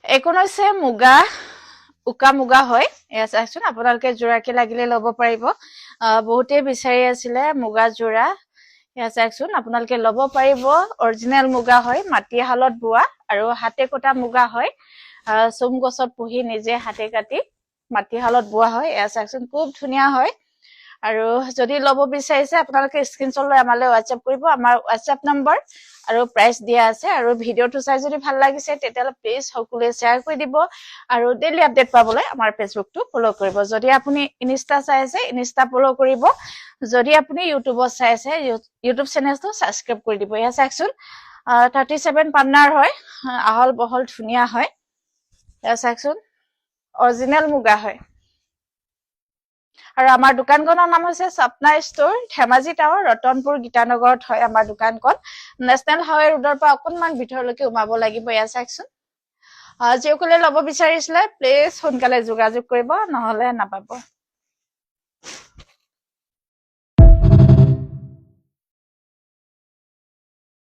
এইখন হৈছে মুগা উকা মুগা হয় এয়া চাওকচোন আপোনালোকে জোৰাকে লাগিলে ল'ব পাৰিব বহুতে বিচাৰি আছিলে মুগা জোৰা এয়া চাওকচোন আপোনালোকে ল'ব পাৰিব অৰিজিনেল মুগা হয় মাটিশালত বোৱা আৰু হাতে কটা মুগা হয় চুম গছত পুহি নিজে হাতে কাটি মাটিশালত বোৱা হয় এয়া চাওকচোন খুব ধুনীয়া হয় আৰু যদি ল'ব বিচাৰিছে আপোনালোকে স্ক্ৰিনশ্বট লৈ আমালৈ হোৱাটছআপ কৰিব আমাৰ হোৱাটছআপ নম্বৰ আৰু প্ৰাইচ দিয়া আছে আৰু ভিডিঅ'টো চাই যদি ভাল লাগিছে তেতিয়াহ'লে প্লিজ সকলোৱে শ্বেয়াৰ কৰি দিব আৰু ডেইলি আপডেট পাবলৈ আমাৰ ফেচবুকটো ফলো কৰিব যদি আপুনি ইনষ্টা চাই আছে ইনষ্টা ফলো কৰিব যদি আপুনি ইউটিউবত চাই আছে ইউটিউব চেনেলটো সাবস্ক্ৰাইব কৰি দিব এয়া চাওকচোন 37 পান্নাৰ হয় আহল বহল ধুনীয়া হয় এয়া চাওকচোন অৰিজিনেল মুগা হয় আৰু আমাৰ দোকানখনৰ নাম হৈছে সপনা ষ্ট'ৰ ধেমাজি টাৱাৰ ৰতনপুৰ গীতানগৰত হয় আমাৰ দোকানখন নেশনেল হাইৱে ৰোডৰ পৰা অকনমান ভিতৰলৈকে উমাব লাগিব এয়া চাওকচোন যিসকলে ল'ব বিচাৰিছিলে প্লিজ সোনকালে যোগাযোগ কৰিব নহলে নাপাব